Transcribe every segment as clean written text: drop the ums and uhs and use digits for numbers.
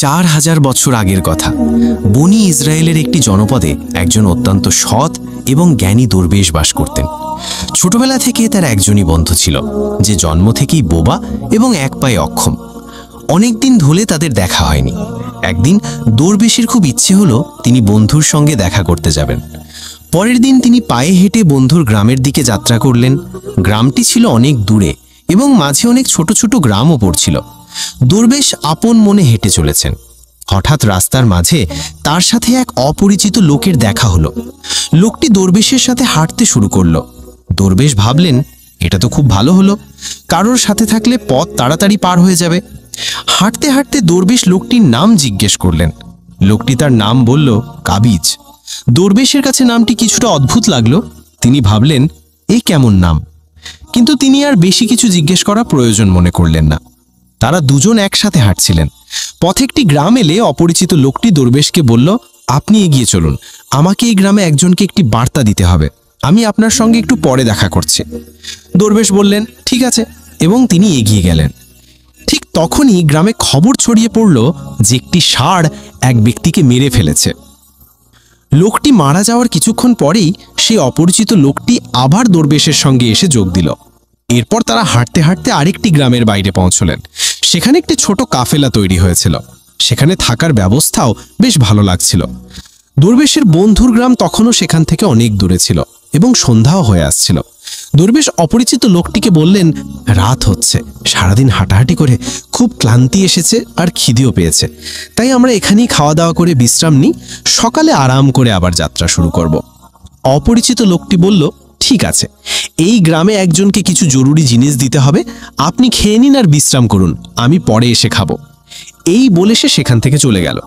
4000 বছর আগের কথা। বনি ইসরায়েলের একটি জনপদে একজন অত্যন্ত সৎ এবং জ্ঞানী দরবেশ বাস করতেন। ছোটবেলা থেকে তার একজনই বন্ধু ছিল, যে জন্ম থেকেই বোবা এবং এক পায়ে অক্ষম। অনেকদিন ধরে তাদের দেখা হয়নি। একদিন দরবেশের খুব ইচ্ছে হলো তিনি বন্ধুর সঙ্গে দেখা করতে যাবেন। পরের দিন তিনি পায়ে হেঁটে বন্ধুর গ্রামের দিকে যাত্রা করলেন। গ্রামটি ছিল অনেক দূরে এবং মাঝে অনেক ছোট ছোট গ্রামও পড়ছিল। দরবেশ আপন মনে হেঁটে চলেছেন। হঠাৎ রাস্তার মাঝে তার সাথে এক অপরিচিত লোকের দেখা হলো। লোকটি দরবেশের সাথে হাঁটতে শুরু করলো। দরবেশ ভাবলেন, এটা তো খুব ভালো হলো, কারোর সাথে থাকলে পথ তাড়াতাড়ি পার হয়ে যাবে। হাঁটতে হাঁটতে দরবেশ লোকটির নাম জিজ্ঞেস করলেন। লোকটি তার নাম বলল কাবিজ। দরবেশের কাছে নামটি কিছুটা অদ্ভুত লাগলো। তিনি ভাবলেন, এই কেমন নাম, কিন্তু তিনি আর বেশি কিছু জিজ্ঞেস করা প্রয়োজন মনে করলেন না। তারা দুজন একসাথে হাঁটছিলেন। পথে একটি গ্রাম এলে অপরিচিত লোকটি দরবেশকে বলল, আপনি এগিয়ে চলুন, আমাকে এই গ্রামে একজনকে একটি বার্তা দিতে হবে, আমি আপনার সঙ্গে একটু পরে দেখা করছি। দরবেশ বললেন, ঠিক আছে, এবং তিনি এগিয়ে গেলেন। ঠিক তখনই গ্রামে খবর ছড়িয়ে পড়ল যে একটি ষাঁড় এক ব্যক্তিকে মেরে ফেলেছে। লোকটি মারা যাওয়ার কিছুক্ষণ পরেই সেই অপরিচিত লোকটি আবার দরবেশের সঙ্গে এসে যোগ দিল। এরপর তারা হাঁটতে হাঁটতে আরেকটি গ্রামের বাইরে পৌঁছলেন। সেখানে একটি ছোট কাফেলা তৈরি হয়েছিল। সেখানে থাকার ব্যবস্থাও বেশ ভালো লাগছিল। দরবেশের বন্ধুর গ্রাম তখনও সেখান থেকে অনেক দূরে ছিল এবং সন্ধ্যাও হয়ে আসছিল। দরবেশ অপরিচিত লোকটিকে বললেন, রাত হচ্ছে, সারাদিন হাঁটাহাঁটি করে খুব ক্লান্তি এসেছে আর খিদেও পেয়েছে, তাই আমরা এখানেই খাওয়া দাওয়া করে বিশ্রাম নিই, সকালে আরাম করে আবার যাত্রা শুরু করব। অপরিচিত লোকটি বলল, ঠিক আছে, এই গ্রামে একজনকে কিছু জরুরি জিনিস দিতে হবে, আপনি খেয়ে নিন আর বিশ্রাম করুন, আমি পরে এসে খাবো। এই বলে সে সেখান থেকে চলে গেল।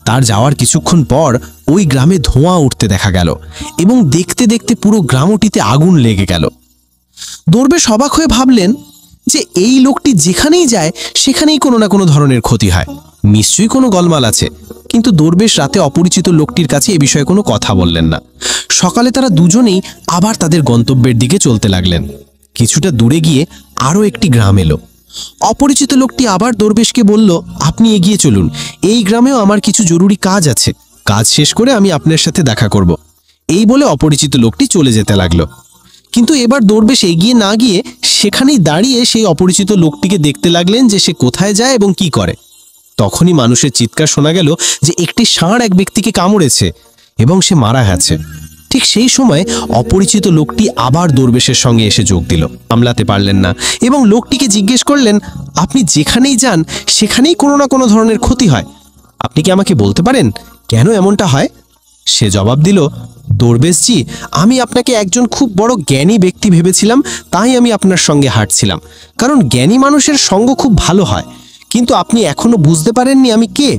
তার যাওয়ার কিছুক্ষণ পর ওই গ্রামে ধোঁয়া উঠতে দেখা গেল এবং দেখতে দেখতে পুরো গ্রামটিতে আগুন লেগে গেল। দরবেশ অবাক হয়ে ভাবলেন যে এই লোকটি যেখানেই যায় সেখানেই কোনো না কোনো ধরনের ক্ষতি হয়, নিশ্চয়ই কোনো গোলমাল আছে। কিন্তু দরবেশ রাতে অপরিচিত লোকটির কাছে এ বিষয়ে কোনো কথা বললেন না। সকালে তারা দুজনেই আবার তাদের গন্তব্যের দিকে চলতে লাগলেন। কিছুটা দূরে গিয়ে আরও একটি গ্রাম এলো। অপরিচিত লোকটি আবার দরবেশকে বলল, আপনি এগিয়ে চলুন, এই গ্রামেও আমার কিছু জরুরি কাজ আছে, কাজ শেষ করে আমি আপনার সাথে দেখা করব। এই বলে অপরিচিত লোকটি চলে যেতে লাগলো। কিন্তু এবার দরবেশ এগিয়ে না গিয়ে সেখানেই দাঁড়িয়ে সেই অপরিচিত লোকটিকে দেখতে লাগলেন যে সে কোথায় যায় এবং কি করে। তখনই মানুষের চিৎকার শোনা গেল যে একটি ষাঁড় এক ব্যক্তিকে কামড়েছে এবং সে মারা গেছে। ঠিক সেই সময় অপরিচিত লোকটি আবার দরবেশের সঙ্গে এসে যোগ দিল। সামলাতে পারলেন না এবং লোকটিকে জিজ্ঞেস করলেন, আপনি যেখানেই যান সেখানেই কোনো না কোনো ধরনের ক্ষতি হয়, আপনি কি আমাকে বলতে পারেন কেন এমনটা হয়? সে জবাব দিল, দরবেশজি, আমি আপনাকে একজন খুব বড় জ্ঞানী ব্যক্তি ভেবেছিলাম, তাই আমি আপনার সঙ্গে হাঁটছিলাম, কারণ জ্ঞানী মানুষের সঙ্গ খুব ভালো হয়, কিন্তু আপনি এখনো বুঝতে পারেননি আমি কে।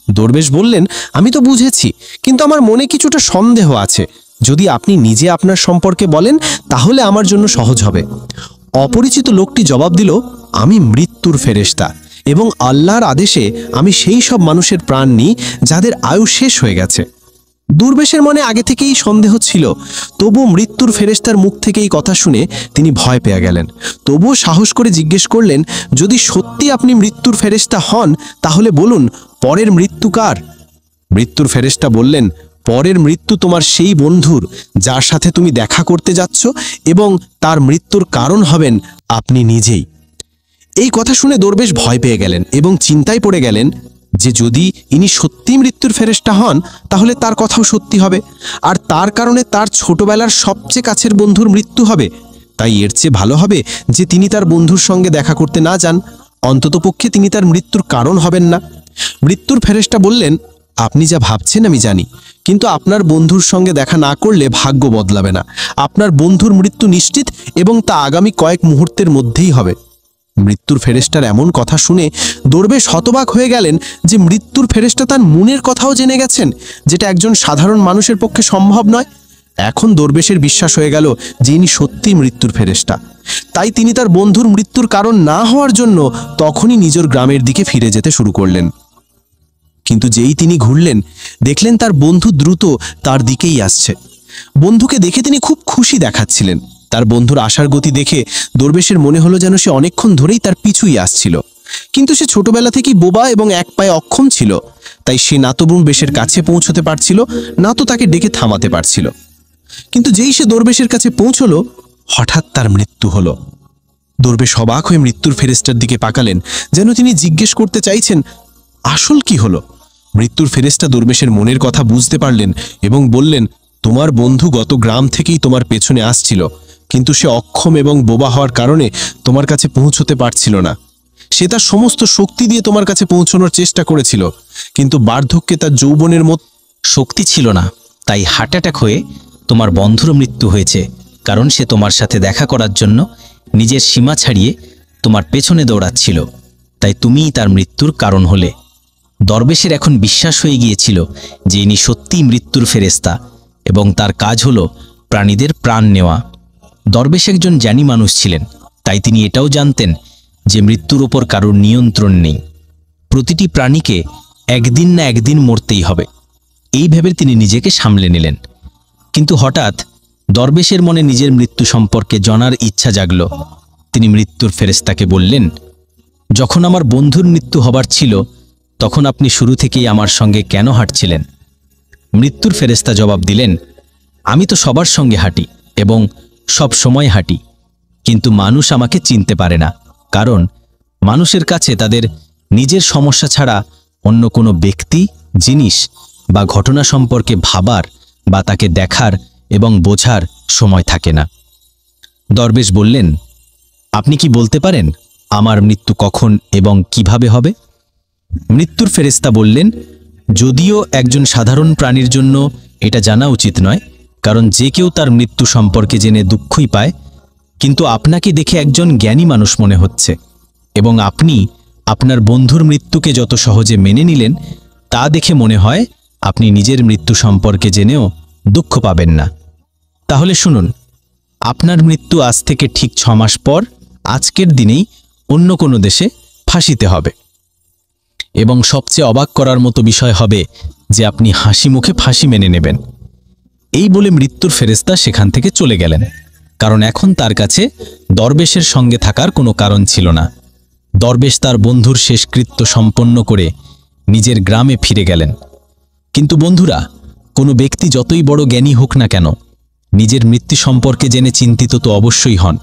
দরবেশ বললেন, আমি তো বুঝেছি, কিন্তু আমার মনে কিছুটা সন্দেহ আছে, যদি আপনি নিজে আপনার সম্পর্কে বলেন তাহলে আমার জন্য সহজ হবে। অপরিচিত লোকটি জবাব দিল, আমি মৃত্যুর ফেরেশতা এবং আল্লাহর আদেশে আমি সেই সব মানুষের প্রাণ নিই যাদের আয়ু শেষ হয়ে গেছে। দরবেশের মনে আগে থেকেই সন্দেহ ছিল, তবু মৃত্যুর ফেরেশতার মুখ থেকে এই কথা শুনে তিনি ভয় পেয়ে গেলেন। তবুও সাহস করে জিজ্ঞেস করলেন, যদি সত্যি আপনি মৃত্যুর ফেরেশতা হন তাহলে বলুন, পরের মৃত্যু কার? মৃত্যুর ফেরেশতা বললেন, পরের মৃত্যু তোমার সেই বন্ধুর যার সাথে তুমি দেখা করতে যাচ্ছ, এবং তার মৃত্যুর কারণ হবেন আপনি নিজেই। এই কথা শুনে দরবেশ ভয় পেয়ে গেলেন এবং চিন্তায় পড়ে গেলেন যে যদি ইনি সত্যি মৃত্যুর ফেরেশতা হন তাহলে তার কথাও সত্যি হবে, আর তার কারণে তার ছোটবেলার সবচেয়ে কাছের বন্ধুর মৃত্যু হবে। তাই এর চেয়ে ভালো হবে যে তিনি তার বন্ধুর সঙ্গে দেখা করতে না যান, অন্ততপক্ষে তিনি তার মৃত্যুর কারণ হবেন না। মৃত্যুর ফেরেশতা বললেন, আপনি যা ভাবছেন আমি জানি, কিন্তু আপনার বন্ধুর সঙ্গে দেখা না করলে ভাগ্য বদলাবে না, আপনার বন্ধুর মৃত্যু নিশ্চিত এবং তা আগামী কয়েক মুহূর্তের মধ্যেই হবে। মৃত্যুর ফেরেশতার এমন কথা শুনে দরবেশ হতবাক হয়ে গেলেন যে মৃত্যুর ফেরেশতা তার মনের কথাও জেনে গেছেন, যেটা একজন সাধারণ মানুষের পক্ষে সম্ভব নয়। এখন দরবেশের বিশ্বাস হয়ে গেল যে ইনি সত্যি মৃত্যুর ফেরেশতা। তাই তিনি তার বন্ধুর মৃত্যুর কারণ না হওয়ার জন্য তখনই নিজের গ্রামের দিকে ফিরে যেতে শুরু করলেন। কিন্তু যেই তিনি ঘুরলেন, দেখলেন তার বন্ধু দ্রুত তার দিকেই আসছে। বন্ধুকে দেখে তিনি খুব খুশি দেখাচ্ছিলেন। তার বন্ধুর আসার গতি দেখে দরবেশের মনে হলো যেন সে অনেকক্ষণ ধরেই তার পিছুই আসছিল। কিন্তু সে ছোটবেলা থেকেই বোবা এবং এক পায়ে অক্ষম ছিল, তাই সে না তো দরবেশের কাছে পৌঁছতে পারছিল, না তো তাকে ডেকে থামাতে পারছিল। কিন্তু যেই সে দরবেশের কাছে পৌঁছলো, হঠাৎ তার মৃত্যু হলো। দরবেশ অবাক হয়ে মৃত্যুর ফেরেশতার দিকে পাকালেন, যেন তিনি জিজ্ঞেস করতে চাইছেন আসল কি হলো। মৃত্যুর ফেরেশতা দরবেশের মনের কথা বুঝতে পারলেন এবং বললেন, তোমার বন্ধু গত গ্রাম থেকেই তোমার পেছনে আসছিল, কিন্তু সে অক্ষম এবং বোবা হওয়ার কারণে তোমার কাছে পৌঁছতে পারছিল না। সে তার সমস্ত শক্তি দিয়ে তোমার কাছে পৌঁছানোর চেষ্টা করেছিল, কিন্তু বার্ধক্যে তার যৌবনের মতো শক্তি ছিল না, তাই হার্ট অ্যাটাক হয়ে তোমার বন্ধুর মৃত্যু হয়েছে, কারণ সে তোমার সাথে দেখা করার জন্য নিজের সীমা ছাড়িয়ে তোমার পেছনে দৌড়াচ্ছিল, তাই তুমিই তার মৃত্যুর কারণ হলে। দরবেশের এখন বিশ্বাস হয়ে গিয়েছিল যে ইনি সত্যিই মৃত্যুর ফেরেশতা এবং তার কাজ হলো প্রাণীদের প্রাণ নেওয়া। দরবেশ একজন জ্ঞানী মানুষ ছিলেন, তাই তিনি এটাও জানতেন যে মৃত্যুর ওপর কারোর নিয়ন্ত্রণ নেই। প্রতিটি প্রাণীকে একদিন না একদিন মরতেই হবে, এই ভেবে তিনি নিজেকে সামলে নিলেন। কিন্তু হঠাৎ দরবেশের মনে নিজের মৃত্যু সম্পর্কে জানার ইচ্ছা জাগল। তিনি মৃত্যুর ফেরেশতাকে বললেন, যখন আমার বন্ধুর মৃত্যু হবার ছিল তখন আপনি শুরু থেকেই আমার সঙ্গে কেন হাঁটছিলেন? মৃত্যুর ফেরেশতা জবাব দিলেন, আমি তো সবার সঙ্গে হাঁটি এবং সব সময় হাঁটি, কিন্তু মানুষ আমাকে চিনতে পারে না, কারণ মানুষের কাছে তাদের নিজের সমস্যা ছাড়া অন্য কোনো ব্যক্তি, জিনিস বা ঘটনা সম্পর্কে ভাবার বা তাকে দেখার এবং বোঝার সময় থাকে না। দরবেশ বললেন, আপনি কি বলতে পারেন আমার মৃত্যু কখন এবং কিভাবে হবে? মৃত্যুর ফেরেশতা বললেন, যদিও একজন সাধারণ প্রাণীর জন্য এটা জানা উচিত নয়, কারণ যে কেউ তার মৃত্যু সম্পর্কে জেনে দুঃখই পায়, কিন্তু আপনাকে দেখে একজন জ্ঞানী মানুষ মনে হচ্ছে এবং আপনি আপনার বন্ধুর মৃত্যুকে যত সহজে মেনে নিলেন তা দেখে মনে হয় আপনি নিজের মৃত্যু সম্পর্কে জেনেও দুঃখ পাবেন না। তাহলে শুনুন, আপনার মৃত্যু আজ থেকে ঠিক 6 মাস পর আজকের দিনেই অন্য কোনো দেশে ফাঁসিতে হবে, এবং সবচেয়ে অবাক করার মতো বিষয় হবে যে আপনি হাসি মুখে ফাঁসি মেনে নেবেন। এই বলে মৃত্যুর ফেরেশতা সেখান থেকে চলে গেলেন, কারণ এখন তার কাছে দরবেশের সঙ্গে থাকার কোনো কারণ ছিল না। দরবেশ তার বন্ধুর শেষকৃত্য সম্পন্ন করে নিজের গ্রামে ফিরে গেলেন। কিন্তু বন্ধুরা, কোনো ব্যক্তি যতই বড় জ্ঞানী হোক না কেন, নিজের মৃত্যু সম্পর্কে জেনে চিন্তিত তো অবশ্যই হন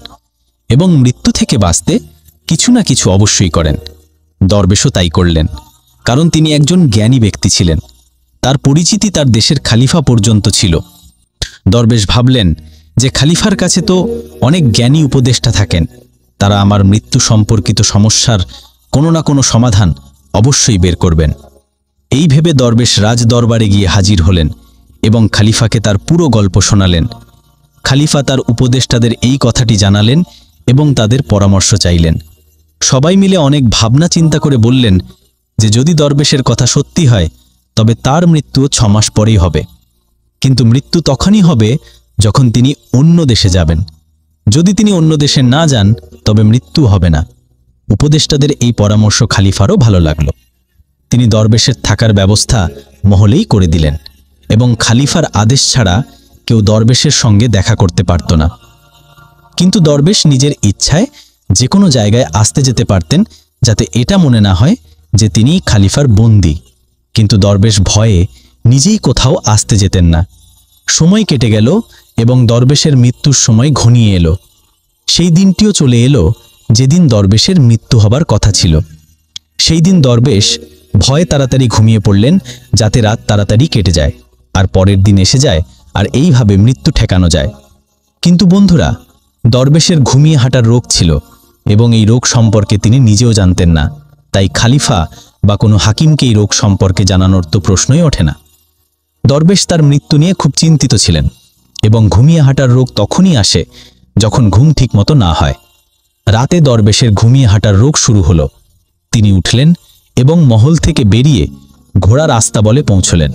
এবং মৃত্যু থেকে বাঁচতে কিছু না কিছু অবশ্যই করেন। দরবেশও তাই করলেন, কারণ তিনি একজন জ্ঞানী ব্যক্তি ছিলেন। তার পরিচিতি তার দেশের খালিফা পর্যন্ত ছিল। দরবেশ ভাবলেন যে খালিফার কাছে তো অনেক জ্ঞানী উপদেষ্টা থাকেন, তারা আমার মৃত্যু সম্পর্কিত সমস্যার কোনো না কোনো সমাধান অবশ্যই বের করবেন। এই ভেবে দরবেশ রাজ দরবারে গিয়ে হাজির হলেন এবং খালিফাকে তার পুরো গল্প শোনালেন। খালিফা তার উপদেষ্টাদের এই কথাটি জানালেন এবং তাদের পরামর্শ চাইলেন। সবাই মিলে অনেক ভাবনা চিন্তা করে বললেন যে যদি দরবেশের কথা সত্যি হয় তবে তার মৃত্যুও 6 মাস পরেই হবে, কিন্তু মৃত্যু তখনই হবে যখন তিনি অন্য দেশে যাবেন। যদি তিনি অন্য দেশে না যান তবে মৃত্যু হবে না। উপদেষ্টাদের এই পরামর্শ খালিফারও ভালো লাগলো। তিনি দরবেশের থাকার ব্যবস্থা মহলেই করে দিলেন এবং খালিফার আদেশ ছাড়া কেউ দরবেশের সঙ্গে দেখা করতে পারত না। কিন্তু দরবেশ নিজের ইচ্ছায় যে কোনো জায়গায় আসতে যেতে পারতেন, যাতে এটা মনে না হয় যে তিনি খালিফার বন্দী। কিন্তু দরবেশ ভয়ে নিজেই কোথাও আসতে যেতেন না। সময় কেটে গেল এবং দরবেশের মৃত্যুর সময় ঘনিয়ে এলো। সেই দিনটিও চলে এলো যেদিন দরবেশের মৃত্যু হবার কথা ছিল। সেই দিন দরবেশ ভয়ে তাড়াতাড়ি ঘুমিয়ে পড়লেন, যাতে রাত তাড়াতাড়ি কেটে যায় আর পরের দিন এসে যায় আর এইভাবে মৃত্যু ঠেকানো যায়। কিন্তু বন্ধুরা, দরবেশের ঘুমিয়ে হাঁটার রোগ ছিল এবং এই রোগ সম্পর্কে তিনি নিজেও জানতেন না, তাই খালিফা বা কোনো হাকিমকে এই রোগ সম্পর্কে জানানোর তো প্রশ্নই ওঠে না। দরবেশ তার মৃত্যু নিয়ে খুব চিন্তিত ছিলেন এবং ঘুমিয়ে হাঁটার রোগ তখনই আসে যখন ঘুম ঠিকমতো না হয়। রাতে দরবেশের ঘুমিয়ে হাঁটার রোগ শুরু হলো। তিনি উঠলেন এবং মহল থেকে বেরিয়ে ঘোড়ার আস্তাবলে পৌঁছলেন।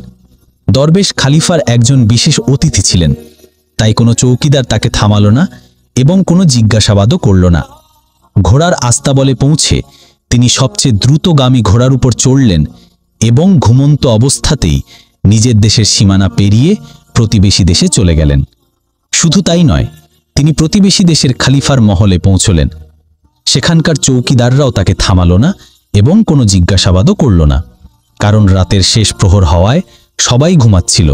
দরবেশ খালিফার একজন বিশেষ অতিথি ছিলেন, তাই কোনো চৌকিদার তাকে থামালো না এবং কোনো জিজ্ঞাসাবাদও করল না। ঘোড়ার আস্তাবলে পৌঁছে তিনি সবচেয়ে দ্রুতগামী ঘোড়ার উপর চড়লেন এবং ঘুমন্ত অবস্থাতেই নিজের দেশের সীমানা পেরিয়ে প্রতিবেশী দেশে চলে গেলেন। শুধু তাই নয়, তিনি প্রতিবেশী দেশের খালিফার মহলে পৌঁছলেন। সেখানকার চৌকিদাররাও তাকে থামালো না এবং কোনো জিজ্ঞাসাবাদও করল না, কারণ রাতের শেষ প্রহর হওয়ায় সবাই ঘুমাচ্ছিল।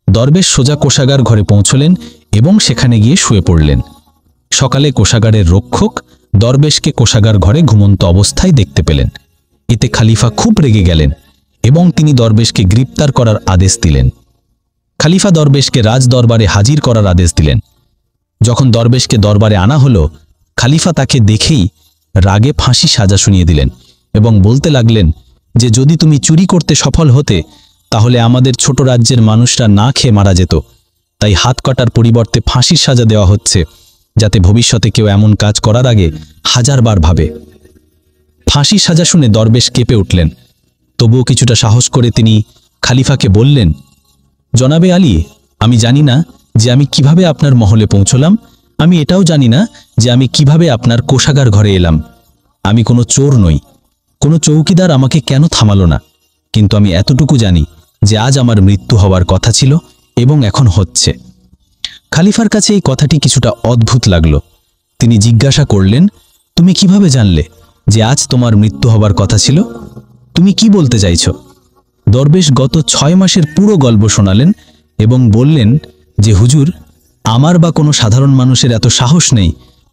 দরবেশ সোজা কোষাগার ঘরে পৌঁছলেন এবং সেখানে গিয়ে শুয়ে পড়লেন। সকালে কোষাগারের রক্ষক দরবেশকে কোষাগার ঘরে ঘুমন্ত অবস্থায় দেখতে পেলেন। এতে খলিফা খুব রেগে গেলেন এবং তিনি দরবেশকে গ্রেপ্তার করার আদেশ দিলেন। খলিফা দরবেশকে রাজ দরবারে হাজির করার আদেশ দিলেন। যখন দরবেশকে দরবারে আনা হলো, খলিফা তাকে দেখেই রাগে ফাঁসি সাজা শুনিয়ে দিলেন এবং বলতে লাগলেন যে যদি তুমি চুরি করতে সফল হতে তাহলে আমাদের ছোট রাজ্যের মানুষরা না খেয়ে মারা যেত, তাই হাত কাটার পরিবর্তে ফাঁসির সাজা দেওয়া হচ্ছে, যাতে ভবিষ্যতে কেউ এমন কাজ করার আগে হাজারবার ভাবে। ফাঁসির সাজা শুনে দরবেশ কেঁপে উঠলেন। তবুও কিছুটা সাহস করে তিনি খলিফাকে বললেন, জনাবে আলী, আমি জানি না যে আমি কিভাবে আপনার মহলে পৌঁছলাম, আমি এটাও জানি না যে আমি কিভাবে আপনার কোষাগার ঘরে এলাম। আমি কোনো চোর নই, কোনো চৌকিদার আমাকে কেন থামালো না, কিন্তু আমি এতটুকু জানি যে আজ আমার মৃত্যু হওয়ার কথা ছিল এবং এখন হচ্ছে। খলিফার কাছে এই কথাটি কিছুটা অদ্ভুত লাগলো। তিনি জিজ্ঞাসা করলেন, তুমি কিভাবে জানলে যে আজ তোমার মৃত্যু হবার কথা ছিল? তুমি কি বলতে চাইছ? দরবেশ গত 6 মাসের পুরো গল্প শোনালেন এবং বললেন যে হুজুর, আমার বা কোনো সাধারণ মানুষের এত সাহস নেই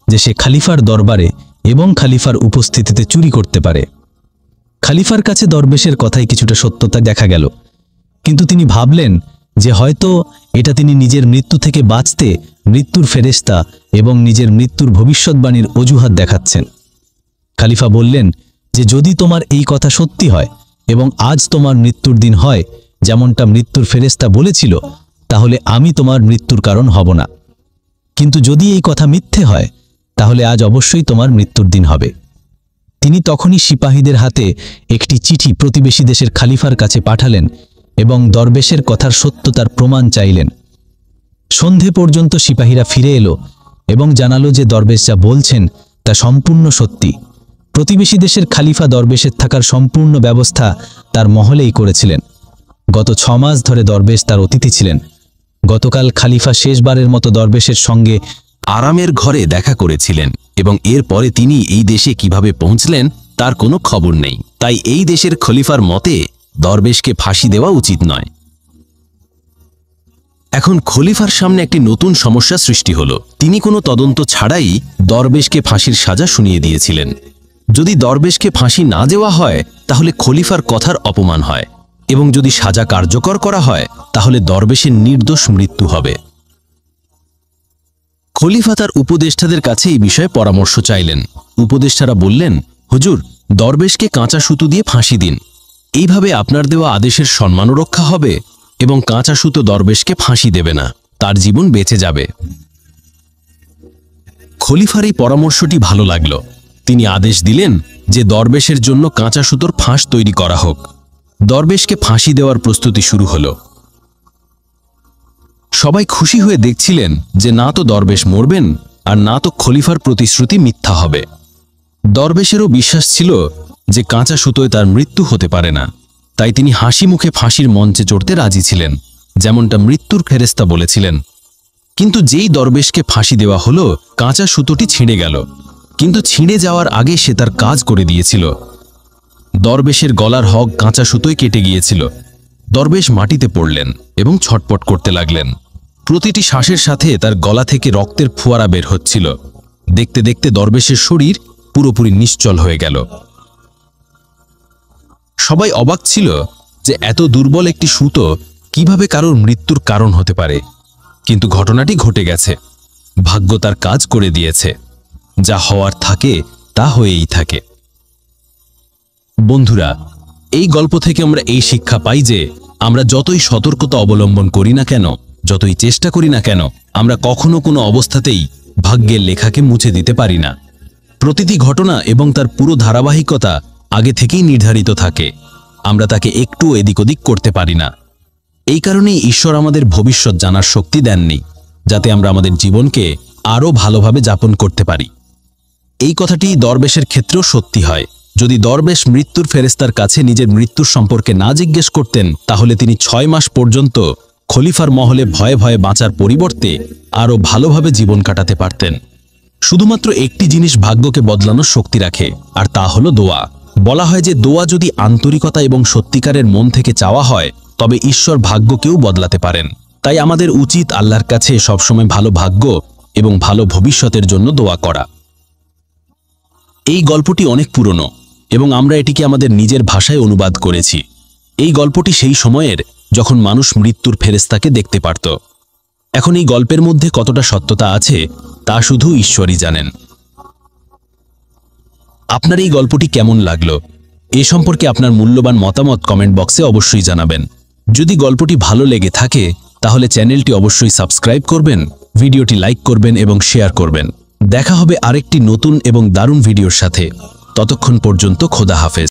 যে সে খলিফার দরবারে এবং খলিফার উপস্থিতিতে চুরি করতে পারে। খলিফার কাছে দরবেশের কথায় কিছুটা সত্যতা দেখা গেল, কিন্তু তিনি ভাবলেন যে হয়তো এটা তিনি নিজের মৃত্যু থেকে বাঁচতে মৃত্যুর ফেরেশতা এবং নিজের মৃত্যুর ভবিষ্যৎবাণীর অজুহাত দেখাচ্ছেন। খলিফা বললেন যে যদি তোমার এই কথা সত্যি হয় এবং আজ তোমার মৃত্যুর দিন হয় যেমনটা মৃত্যুর ফেরেশতা বলেছিল, তাহলে আমি তোমার মৃত্যুর কারণ হব না। কিন্তু যদি এই কথা মিথ্যে হয় তাহলে আজ অবশ্যই তোমার মৃত্যুর দিন হবে। তিনি তখনই সিপাহীদের হাতে একটি চিঠি প্রতিবেশী দেশের খলিফার কাছে পাঠালেন এবং দরবেশের কথার সত্যতার প্রমাণ চাইলেন। সন্ধে পর্যন্ত সিপাহীরা ফিরে এলো এবং জানালো যে দরবেশ যা বলছেন তা সম্পূর্ণ সত্যি। প্রতিবেশী দেশের খলিফা দরবেশের থাকার সম্পূর্ণ ব্যবস্থা তার মহলেই করেছিলেন। গত 6 মাস ধরে দরবেশ তার অতিথি ছিলেন। গতকাল খলিফা শেষবারের মতো দরবেশের সঙ্গে আরামের ঘরে দেখা করেছিলেন এবং এরপরে তিনি এই দেশে কিভাবে পৌঁছলেন তার কোনো খবর নেই। তাই এই দেশের খলিফার মতে দরবেশকে ফাঁসি দেওয়া উচিত নয়। এখন খলিফার সামনে একটি নতুন সমস্যা সৃষ্টি হলো। তিনি কোনো তদন্ত ছাড়াই দরবেশকে ফাঁসির সাজা শুনিয়ে দিয়েছিলেন। যদি দরবেশকে ফাঁসি না দেওয়া হয় তাহলে খলিফার কথার অপমান হয়, এবং যদি সাজা কার্যকর করা হয় তাহলে দরবেশের নির্দোষ মৃত্যু হবে। খলিফা তার উপদেষ্টাদের কাছে এই বিষয়ে পরামর্শ চাইলেন। উপদেষ্টারা বললেন, হুজুর, দরবেশকে কাঁচা সুতো দিয়ে ফাঁসি দিন। এইভাবে আপনার দেওয়া আদেশের সম্মানও রক্ষা হবে এবং কাঁচা সুতো দরবেশকে ফাঁসি দেবে না, তার জীবন বেঁচে যাবে। খলিফার এই পরামর্শটি ভালো লাগলো। তিনি আদেশ দিলেন যে দরবেশের জন্য কাঁচা সুতোর ফাঁস তৈরি করা হোক। দরবেশকে ফাঁসি দেওয়ার প্রস্তুতি শুরু হলো। সবাই খুশি হয়ে দেখছিলেন যে না তো দরবেশ মরবেন আর না তো খলিফার প্রতিশ্রুতি মিথ্যা হবে। দরবেশেরও বিশ্বাস ছিল যে কাঁচা সুতোয় তার মৃত্যু হতে পারে না, তাই তিনি হাসি মুখে ফাঁসির মঞ্চে চড়তে রাজি ছিলেন, যেমনটা মৃত্যুর ফেরেশতা বলেছিলেন। কিন্তু যেই দরবেশকে ফাঁসি দেওয়া হলো, কাঁচা সুতোটি ছিঁড়ে গেল। কিন্তু ছিঁড়ে যাওয়ার আগে সে তার কাজ করে দিয়েছিল। দরবেশের গলার হক কাঁচা সুতোয় কেটে গিয়েছিল। দরবেশ মাটিতে পড়লেন এবং ছটপট করতে লাগলেন। প্রতিটি শ্বাসের সাথে তার গলা থেকে রক্তের ফোয়ারা বের হচ্ছিল। দেখতে দেখতে দরবেশের শরীর পুরোপুরি নিশ্চল হয়ে গেল। সবাই অবাক ছিল যে এত দুর্বল একটি সুতো কিভাবে কারোর মৃত্যুর কারণ হতে পারে। কিন্তু ঘটনাটি ঘটে গেছে। ভাগ্য তার কাজ করে দিয়েছে। যা হওয়ার থাকে তা হয়েই থাকে। বন্ধুরা, এই গল্প থেকে আমরা এই শিক্ষা পাই যে আমরা যতই সতর্কতা অবলম্বন করি না কেন, যতই চেষ্টা করি না কেন, আমরা কখনো কোনো অবস্থাতেই ভাগ্যের লেখাকে মুছে দিতে পারি না। প্রতিটি ঘটনা এবং তার পুরো ধারাবাহিকতা আগে থেকেই নির্ধারিত থাকে। আমরা তাকে একটু এদিক ওদিক করতে পারি না। এই কারণেই ঈশ্বর আমাদের ভবিষ্যৎ জানার শক্তি দেননি, যাতে আমরা আমাদের জীবনকে আরও ভালোভাবে যাপন করতে পারি। এই কথাটি দরবেশের ক্ষেত্রেও সত্যি হয়। যদি দরবেশ মৃত্যুর ফেরেশতার কাছে নিজের মৃত্যুর সম্পর্কে না জিজ্ঞেস করতেন, তাহলে তিনি 6 মাস পর্যন্ত খলিফার মহলে ভয়ে ভয়ে বাঁচার পরিবর্তে আরও ভালোভাবে জীবন কাটাতে পারতেন। শুধুমাত্র একটি জিনিস ভাগ্যকে বদলানোর শক্তি রাখে, আর তা হলো দোয়া। বলা হয় যে দোয়া যদি আন্তরিকতা এবং সত্যিকারের মন থেকে চাওয়া হয়, তবে ঈশ্বর ভাগ্যকেও বদলাতে পারেন। তাই আমাদের উচিত আল্লাহর কাছে সবসময় ভালো ভাগ্য এবং ভালো ভবিষ্যতের জন্য দোয়া করা। এই গল্পটি অনেক পুরনো এবং আমরা এটিকে আমাদের নিজের ভাষায় অনুবাদ করেছি। এই গল্পটি সেই সময়ের যখন মানুষ মৃত্যুর ফেরেশতাকে দেখতে পারত। এখন এই গল্পের মধ্যে কতটা সত্যতা আছে তা শুধু ঈশ্বরই জানেন। আপনার এই গল্পটি কেমন লাগলো এ সম্পর্কে আপনার মূল্যবান মতামত কমেন্ট বক্সে অবশ্যই জানাবেন। যদি গল্পটি ভালো লেগে থাকে তাহলে চ্যানেলটি অবশ্যই সাবস্ক্রাইব করবেন, ভিডিওটি লাইক করবেন এবং শেয়ার করবেন। দেখা হবে আরেকটি নতুন এবং দারুণ ভিডিওর সাথে। ততক্ষণ পর্যন্ত খোদা হাফেজ।